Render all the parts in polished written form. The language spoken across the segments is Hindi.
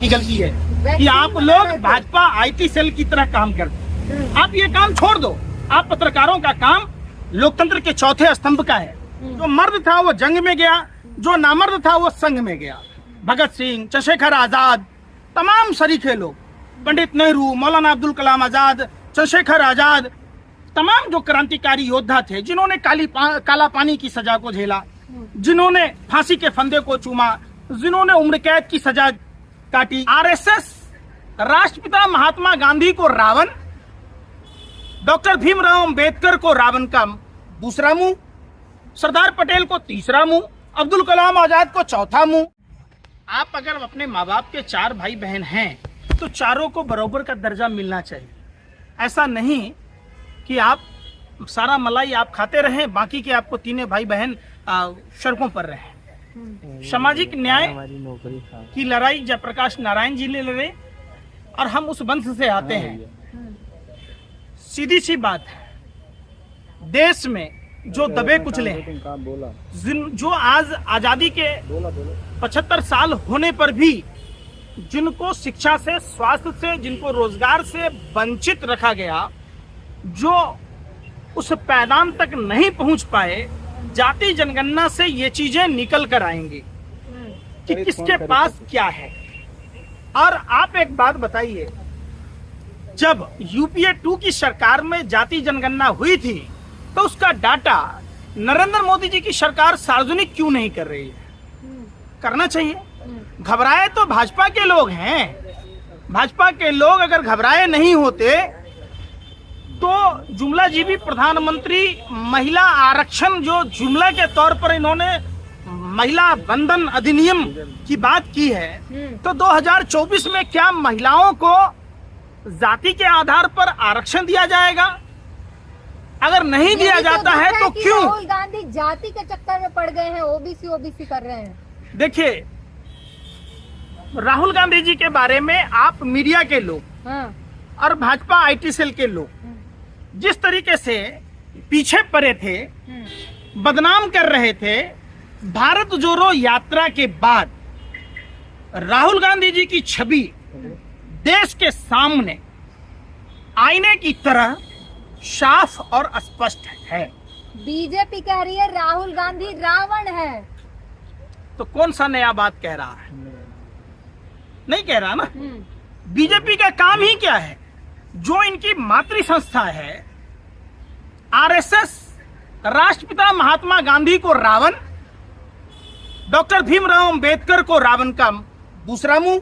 की गलती है कि आप लोग भाजपा आईटी सेल की तरह काम करते हैं। आप ये काम छोड़ दो। आप पत्रकारों का काम लोकतंत्र के चौथे स्तंभ का है। जो मर्द था वो जंग में गया, जो नामर्द था वो संघ में गया। भगत सिंह, चंद्रशेखर आजाद, तमाम सरीखे लोग, पंडित नेहरू, मौलाना अब्दुल कलाम आजाद, चंद्रशेखर आजाद, तमाम जो क्रांतिकारी योद्धा थे जिन्होंने काला पानी की सजा को झेला, जिन्होंने फांसी के फंदे को चूमा, जिन्होंने उम्र कैद की सजा काटी। आरएसएस राष्ट्रपिता महात्मा गांधी को रावण, डॉक्टर भीमराव अंबेडकर को रावण का दूसरा मुंह, सरदार पटेल को तीसरा मुंह, अब्दुल कलाम आजाद को चौथा मुंह। आप अगर अपने माँ बाप के 4 भाई बहन हैं तो चारों को बराबर का दर्जा मिलना चाहिए। ऐसा नहीं कि आप सारा मलाई आप खाते रहें, बाकी के आपको तीनों भाई बहन सड़कों पर रहें। सामाजिक न्याय की लड़ाई जयप्रकाश नारायण जी ने लड़े और हम उस वंश से आते हैं। सीधी सी बात है, देश में जो दबे कुचले हैं, जो आज आजादी के 75 साल होने पर भी जिनको शिक्षा से, स्वास्थ्य से, जिनको रोजगार से वंचित रखा गया, जो उस पैदान तक नहीं पहुंच पाए, जाति जनगणना से ये चीजें निकल कर आएंगी कि किसके पास क्या है। और आप एक बात बताइए, जब यूपीए 2 की सरकार में जाति जनगणना हुई थी तो उसका डाटा नरेंद्र मोदी जी की सरकार सार्वजनिक क्यों नहीं कर रही है? करना चाहिए। घबराए तो भाजपा के लोग हैं। भाजपा के लोग अगर घबराए नहीं होते तो जुमला जी भी प्रधानमंत्री महिला आरक्षण जो जुमला के तौर पर इन्होंने महिला बंधन अधिनियम की बात की है, तो 2024 में क्या महिलाओं को जाति के आधार पर आरक्षण दिया जाएगा? अगर नहीं दिया जाता है तो क्यों? राहुल गांधी जाति के चक्कर में पड़ गए हैं, ओबीसी कर रहे हैं। देखिए, राहुल गांधी जी के बारे में आप मीडिया के लोग और भाजपा आईटी सेल के लोग जिस तरीके से पीछे पड़े थे, बदनाम कर रहे थे, भारत जोड़ो यात्रा के बाद राहुल गांधी जी की छवि देश के सामने आईने की तरह साफ और स्पष्ट है। बीजेपी कह रही है राहुल गांधी रावण है, तो कौन सा नया बात कह रहा है? नहीं कह रहा ना। बीजेपी का काम ही क्या है? जो इनकी मातृ संस्था है आरएसएस, राष्ट्रपिता महात्मा गांधी को रावण, डॉक्टर भीमराव अंबेडकर को रावण का दूसरा मुंह,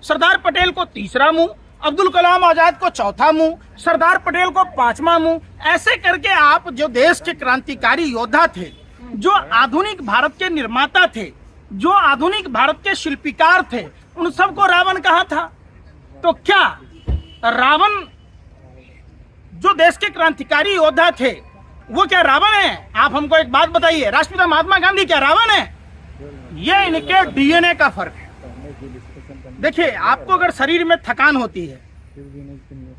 सरदार पटेल को तीसरा मुंह, अब्दुल कलाम आजाद को चौथा मुंह, सरदार पटेल को 5वां मुंह, ऐसे करके आप जो देश के क्रांतिकारी योद्धा थे, जो आधुनिक भारत के निर्माता थे, जो आधुनिक भारत के शिल्पकार थे, उन सबको रावण कहा था। तो क्या रावण जो देश के क्रांतिकारी योद्धा थे वो क्या रावण है? आप हमको एक बात बताइए, राष्ट्रपिता महात्मा गांधी क्या रावण है? ये इनके डीएनए का फर्क है। देखिए, आपको अगर शरीर में थकान होती है,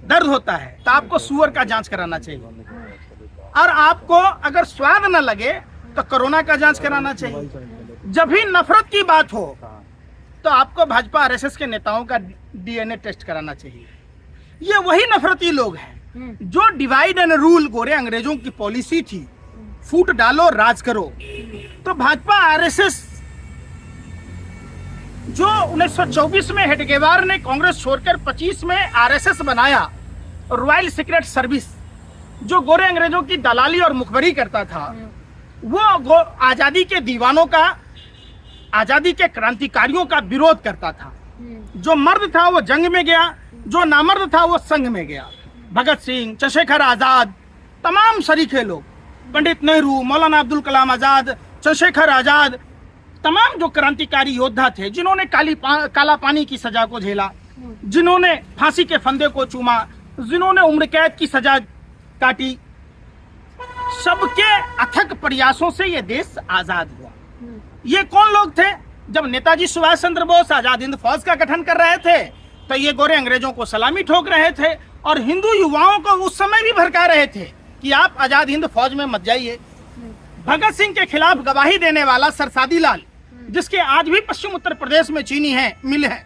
दर्द होता है, तो आपको शुगर का जांच कराना चाहिए, और आपको अगर स्वाद न लगे तो कोरोना का जांच कराना चाहिए। जब भी नफरत की बात हो तो आपको भाजपा आरएसएस के नेताओं का डीएनए टेस्ट कराना चाहिए। ये वही नफरती लोग हैं जो डिवाइड एंड रूल गोरे अंग्रेजों की पॉलिसी थी, फूट डालो राज करो। तो भाजपा आरएसएस जो 1924 में हेडगेवार ने कांग्रेस छोड़कर 25 में आरएसएस बनाया, रॉयल सीक्रेट सर्विस, जो गोरे अंग्रेजों की दलाली और मुखबरी करता था, वो आजादी के दीवानों का, आजादी के क्रांतिकारियों का विरोध करता था। जो मर्द था वो जंग में गया, जो नामर्द था वो संघ में गया। भगत सिंह, चंद्रशेखर आजाद, तमाम सरीखे लोग, पंडित नेहरू, मौलाना अब्दुल कलाम आजाद, चंद्रशेखर आजाद, तमाम जो क्रांतिकारी योद्धा थे जिन्होंने काला पानी की सजा को झेला, जिन्होंने फांसी के फंदे को चूमा, जिन्होंने उम्र कैद की सजा काटी, सबके अथक प्रयासों से ये देश आजाद हुआ। ये कौन लोग थे? जब नेताजी सुभाष चंद्र बोस आजाद हिंद फौज का गठन कर रहे थे तो ये गोरे अंग्रेजों को सलामी ठोक रहे थे और हिंदू युवाओं को उस समय भी भड़का रहे थे कि आप आजाद हिंद फौज में मत जाइए। भगत सिंह के खिलाफ गवाही देने वाला सरसादी लाल, जिसके आज भी पश्चिम उत्तर प्रदेश में चीनी है मिल है,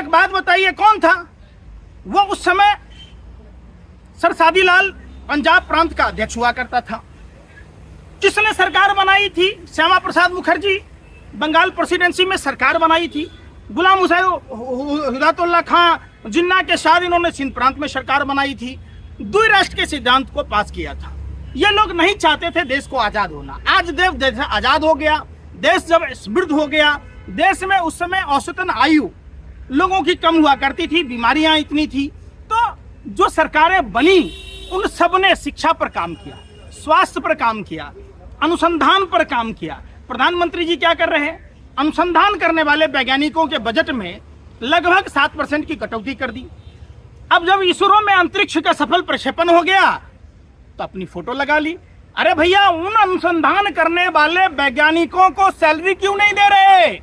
एक बात बताइए, कौन था वो? उस समय सर सादीलाल पंजाब प्रांत का अध्यक्ष हुआ करता था। किसने सरकार बनाई थी? श्यामा प्रसाद मुखर्जी बंगाल प्रेसिडेंसी में सरकार बनाई थी। गुलाम हुसैन हिदायतुल्लाह खां जिन्ना के साथ इन्होंने सिंध प्रांत में सरकार बनाई थी। द्वि राष्ट्र के सिद्धांत को पास किया था। ये लोग नहीं चाहते थे देश को आजाद होना। आज देश आजाद हो गया, देश जब समृद्ध हो गया, देश में उस समय औसतन आयु लोगों की कम हुआ करती थी, बीमारियां इतनी थी, तो जो सरकारें बनी उन सब ने शिक्षा पर काम किया, स्वास्थ्य पर काम किया, अनुसंधान पर काम किया। प्रधानमंत्री जी क्या कर रहे हैं? अनुसंधान करने वाले वैज्ञानिकों के बजट में लगभग 7% की कटौती कर दी। अब जब इसरो में अंतरिक्ष का सफल प्रक्षेपण हो गया तो अपनी फोटो लगा ली। अरे भैया, उन अनुसंधान करने वाले वैज्ञानिकों को सैलरी क्यों नहीं दे रहे?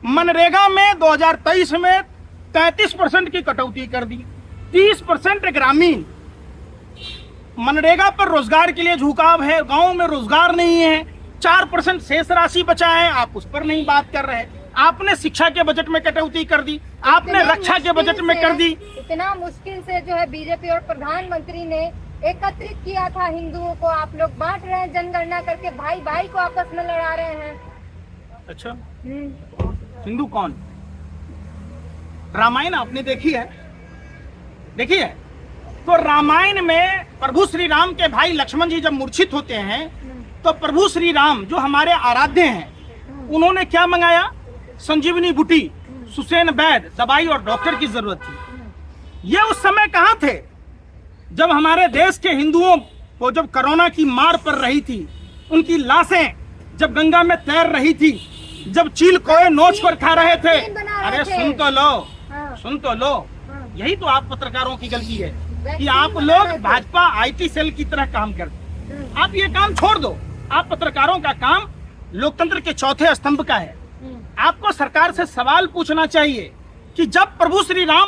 मनरेगा में 2023 में 33% की कटौती कर दी, 30% ग्रामीण। मनरेगा पर रोजगार के लिए झुकाव है, गांव में रोजगार नहीं है, 4% शेष राशि बचा है, आप उस पर नहीं बात कर रहे। आपने शिक्षा के बजट में कटौती कर दी, आपने रक्षा के बजट में कर दी। इतना मुश्किल से जो है बीजेपी और प्रधानमंत्री ने एकत्रित किया था हिंदुओं को, आप लोग बांट रहे हैं जनगणना करके, भाई भाई को आपस में लड़ा रहे हैं। अच्छा, हिंदू कौन? रामायण आपने देखी है? देखी है? तो रामायण में प्रभु श्री राम के भाई लक्ष्मण जी जब मूर्छित होते हैं तो प्रभु श्री राम जो हमारे आराध्य हैं, उन्होंने क्या मंगाया? संजीवनी बूटी, सुसैन वैद्य, दवाई और डॉक्टर की जरूरत थी। ये उस समय कहाँ थे जब हमारे देश के हिंदुओं को जब कोरोना की मार पड़ रही थी, उनकी लाशें जब गंगा में तैर रही थी, जब चील कोए नोच कर खा रहे थे। अरे सुन तो लो, सुन तो लो। यही तो आप पत्रकारों की गलती है कि आप लोग भाजपा IT सेल की तरह काम करते। आप ये काम छोड़ दो। आप पत्रकारों का काम लोकतंत्र के चौथे स्तंभ का है। आपको सरकार से सवाल पूछना चाहिए कि जब प्रभु श्री राम